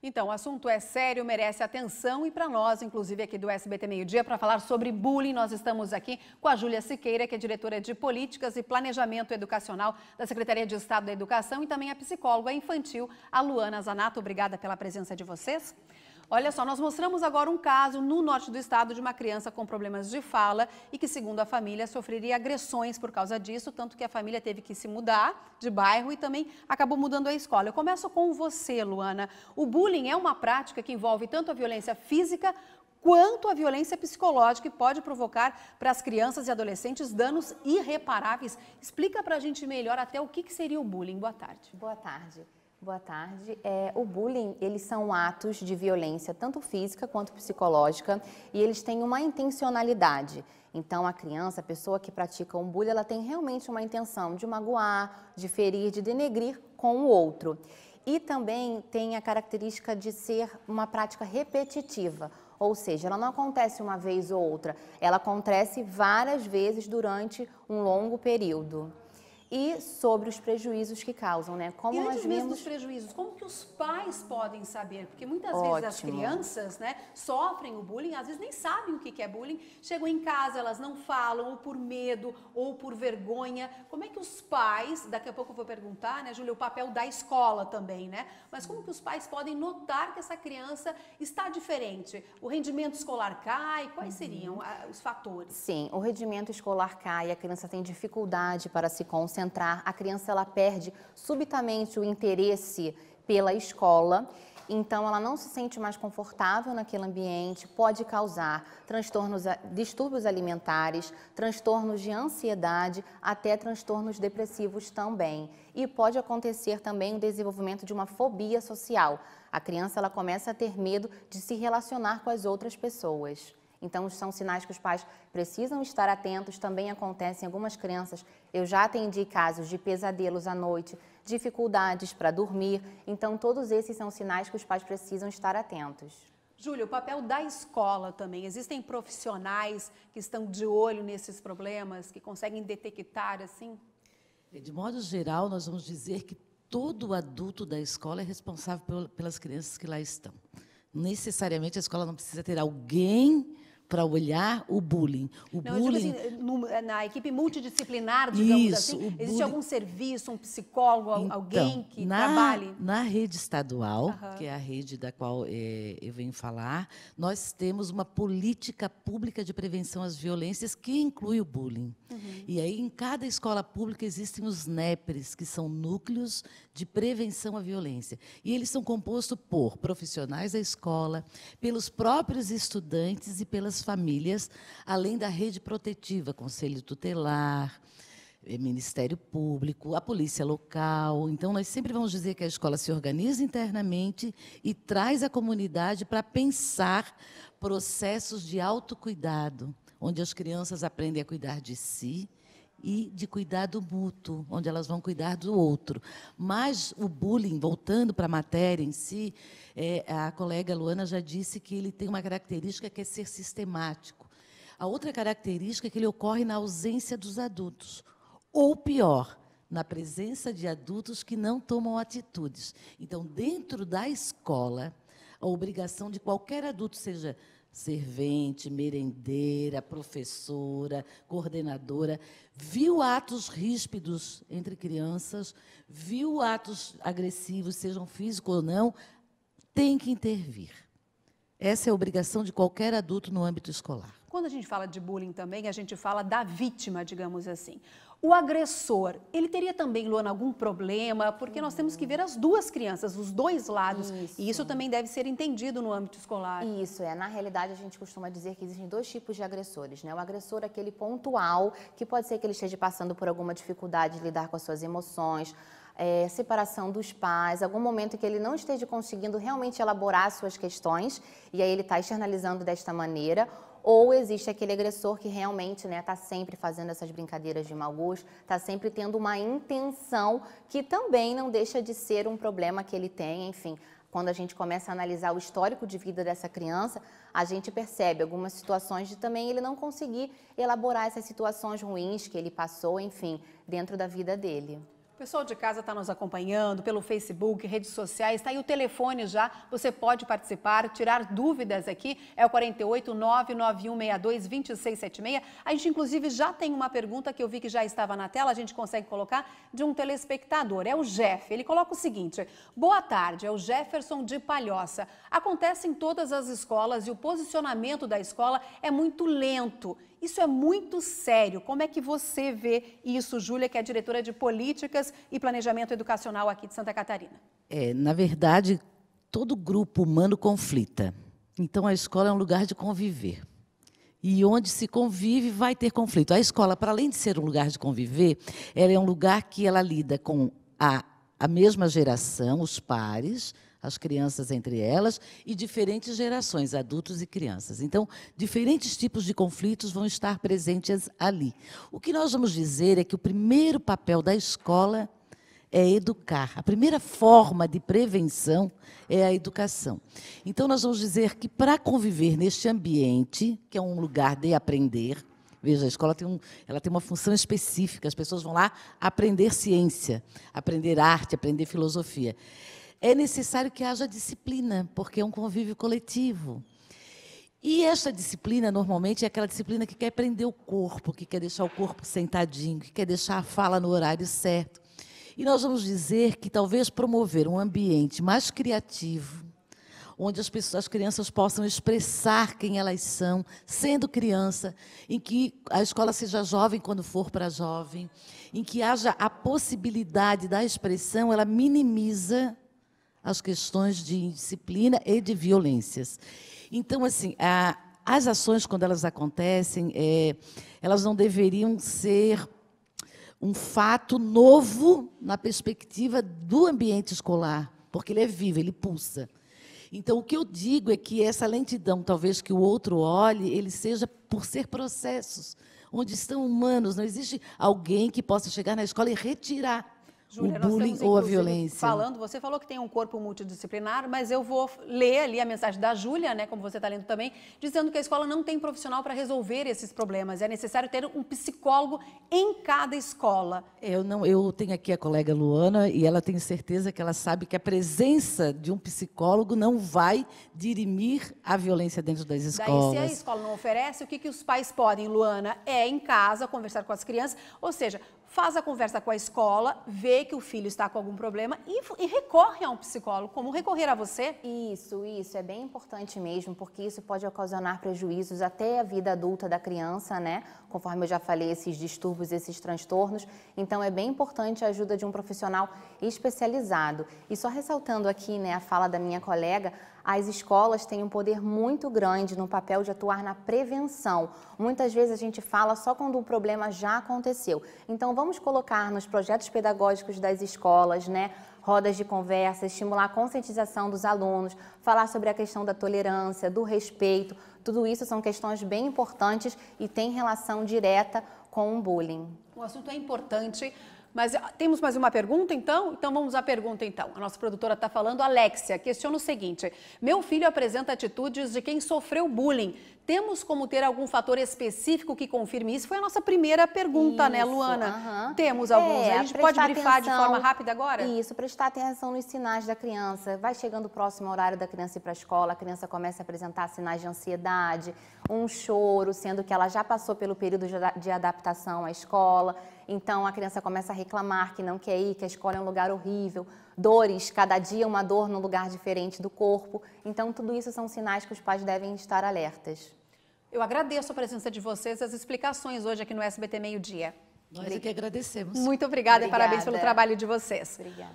Então, o assunto é sério, merece atenção e para nós, inclusive aqui do SBT Meio Dia, para falar sobre bullying, nós estamos aqui com a Júlia Siqueira, que é diretora de Políticas e Planejamento Educacional da Secretaria de Estado da Educação, e também a psicóloga infantil, a Luana Zanato. Obrigada pela presença de vocês. Olha só, nós mostramos agora um caso no norte do estado de uma criança com problemas de fala e que, segundo a família, sofreria agressões por causa disso, tanto que a família teve que se mudar de bairro e também acabou mudando a escola. Eu começo com você, Luana. O bullying é uma prática que envolve tanto a violência física quanto a violência psicológica e pode provocar para as crianças e adolescentes danos irreparáveis. Explica para a gente melhor até o que seria o bullying. Boa tarde. Boa tarde. Boa tarde. O bullying, eles são atos de violência, tanto física quanto psicológica, e eles têm uma intencionalidade. Então, a criança, a pessoa que pratica um bullying, ela tem realmente uma intenção de magoar, de ferir, de denegrir com o outro. E também tem a característica de ser uma prática repetitiva, ou seja, ela não acontece uma vez ou outra, ela acontece várias vezes durante um longo período. E sobre os prejuízos que causam, né? Como e antes mesmo dos prejuízos, como que os pais podem saber? Porque muitas vezes as crianças, né, sofrem o bullying, às vezes nem sabem o que é bullying, chegam em casa, elas não falam, ou por medo, ou por vergonha. Como é que os pais, daqui a pouco eu vou perguntar, né, Júlia, o papel da escola também, né? Mas como que os pais podem notar que essa criança está diferente? O rendimento escolar cai? Quais seriam os fatores? Sim, o rendimento escolar cai, a criança tem dificuldade para se concentrar. A criança ela perde subitamente o interesse pela escola, então ela não se sente mais confortável naquele ambiente, pode causar transtornos, distúrbios alimentares, transtornos de ansiedade, até transtornos depressivos também. E pode acontecer também o desenvolvimento de uma fobia social. A criança ela começa a ter medo de se relacionar com as outras pessoas. Então, são sinais que os pais precisam estar atentos. Também acontece em algumas crianças. Eu já atendi casos de pesadelos à noite, dificuldades para dormir. Então, todos esses são sinais que os pais precisam estar atentos. Júlia, o papel da escola também. Existem profissionais que estão de olho nesses problemas, que conseguem detectar assim? De modo geral, nós vamos dizer que todo adulto da escola é responsável pelas crianças que lá estão. Necessariamente, a escola não precisa ter alguém para olhar o bullying. Eu digo assim, na equipe multidisciplinar, digamos assim, existe algum serviço, um psicólogo, alguém que trabalhe? Na rede estadual, que é a rede da qual eu venho falar, nós temos uma política pública de prevenção às violências que inclui o bullying. E aí, em cada escola pública, existem os NEPRs, que são núcleos de prevenção à violência. E eles são compostos por profissionais da escola, pelos próprios estudantes e pelas famílias, além da rede protetiva, Conselho Tutelar, Ministério Público, a Polícia Local. Então, nós sempre vamos dizer que a escola se organiza internamente e traz a comunidade para pensar processos de autocuidado, onde as crianças aprendem a cuidar de si e de cuidado mútuo, onde elas vão cuidar do outro. Mas o bullying, voltando para a matéria em si, a colega Luana já disse que ele tem uma característica que é ser sistemático. A outra característica é que ele ocorre na ausência dos adultos, ou pior, na presença de adultos que não tomam atitudes. Então, dentro da escola, a obrigação de qualquer adulto, seja servente, merendeira, professora, coordenadora, viu atos ríspidos entre crianças, viu atos agressivos, sejam físicos ou não, tem que intervir. Essa é a obrigação de qualquer adulto no âmbito escolar. Quando a gente fala de bullying também, a gente fala da vítima, digamos assim. O agressor, ele teria também, Luana, algum problema? Porque nós temos que ver as duas crianças, os dois lados. E isso também deve ser entendido no âmbito escolar. Isso, na realidade, a gente costuma dizer que existem dois tipos de agressores, né? O agressor, aquele pontual, que pode ser que ele esteja passando por alguma dificuldade de lidar com as suas emoções, separação dos pais, algum momento que ele não esteja conseguindo realmente elaborar suas questões, e aí ele está externalizando desta maneira. Ou existe aquele agressor que realmente está sempre fazendo essas brincadeiras de mau gosto, está sempre tendo uma intenção que também não deixa de ser um problema que ele tem. Enfim, quando a gente começa a analisar o histórico de vida dessa criança, a gente percebe algumas situações de também ele não conseguir elaborar essas situações ruins que ele passou, enfim, dentro da vida dele. pessoal de casa está nos acompanhando pelo Facebook, redes sociais, está aí o telefone já, você pode participar, tirar dúvidas aqui, é o 48991622676. A gente inclusive já tem uma pergunta que eu vi que já estava na tela, a gente consegue colocar, de um telespectador, é o Jeff. Ele coloca o seguinte: boa tarde, é o Jefferson de Palhoça. Acontece em todas as escolas e o posicionamento da escola é muito lento. Isso é muito sério. Como é que você vê isso, Júlia, que é diretora de Políticas e Planejamento Educacional aqui de Santa Catarina? Na verdade, todo grupo humano conflita. Então, a escola é um lugar de conviver. E onde se convive, vai ter conflito. A escola, para além de ser um lugar de conviver, ela é um lugar que ela lida com a mesma geração, os pares, as crianças entre elas, e diferentes gerações, adultos e crianças. Então, diferentes tipos de conflitos vão estar presentes ali. O que nós vamos dizer é que o primeiro papel da escola é educar. A primeira forma de prevenção é a educação. Então, nós vamos dizer que, para conviver neste ambiente, que é um lugar de aprender, veja, a escola ela tem uma função específica, as pessoas vão lá aprender ciência, aprender arte, aprender filosofia. É necessário que haja disciplina, porque é um convívio coletivo. E esta disciplina, normalmente, é aquela disciplina que quer prender o corpo, que quer deixar o corpo sentadinho, que quer deixar a fala no horário certo. E nós vamos dizer que talvez promover um ambiente mais criativo, onde as crianças possam expressar quem elas são, sendo criança, em que a escola seja jovem quando for para jovem, em que haja a possibilidade da expressão, ela minimiza as questões de indisciplina e de violências. Então, assim, as ações, quando elas acontecem, elas não deveriam ser um fato novo na perspectiva do ambiente escolar, porque ele é vivo, ele pulsa. Então, o que eu digo é que essa lentidão, talvez que o outro olhe, ele seja por ser processos, onde estão humanos, não existe alguém que possa chegar na escola e retirar Júlia, o bullying ou a violência. Você falou que tem um corpo multidisciplinar, mas eu vou ler ali a mensagem da Júlia, né, como você está lendo também, dizendo que a escola não tem profissional para resolver esses problemas. É necessário ter um psicólogo em cada escola. Eu tenho aqui a colega Luana e ela tem certeza que ela sabe que a presença de um psicólogo não vai dirimir a violência dentro das escolas. Daí, se a escola não oferece, o que os pais podem, Luana? É em casa conversar com as crianças, ou seja, faz a conversa com a escola, vê que o filho está com algum problema e recorre a um psicólogo, como recorrer a você. Isso, é bem importante mesmo, porque isso pode ocasionar prejuízos até a vida adulta da criança, né? Conforme eu já falei, esses distúrbios, esses transtornos. Então, é bem importante a ajuda de um profissional especializado. E só ressaltando aqui, né, a fala da minha colega, as escolas têm um poder muito grande no papel de atuar na prevenção. Muitas vezes a gente fala só quando o problema já aconteceu. Então, vamos colocar nos projetos pedagógicos das escolas, né, rodas de conversa, estimular a conscientização dos alunos, falar sobre a questão da tolerância, do respeito. Tudo isso são questões bem importantes e têm relação direta com o bullying. O assunto é importante. Mas temos mais uma pergunta, então? Então vamos à pergunta, então. A nossa produtora está falando, Alexia, questiona o seguinte: meu filho apresenta atitudes de quem sofreu bullying. Temos como ter algum fator específico que confirme isso? Foi a nossa primeira pergunta, né, Luana? Temos alguns. A gente pode brifar de forma rápida agora? Isso, prestar atenção nos sinais da criança. Vai chegando o próximo horário da criança ir para a escola, a criança começa a apresentar sinais de ansiedade, um choro, sendo que ela já passou pelo período de adaptação à escola. Então, a criança começa a reclamar que não quer ir, que a escola é um lugar horrível. Dores, cada dia uma dor num lugar diferente do corpo. Então, tudo isso são sinais que os pais devem estar alertas. Eu agradeço a presença de vocês, as explicações hoje aqui no SBT Meio Dia. Nós é que agradecemos. Muito obrigada e parabéns pelo trabalho de vocês. Obrigada.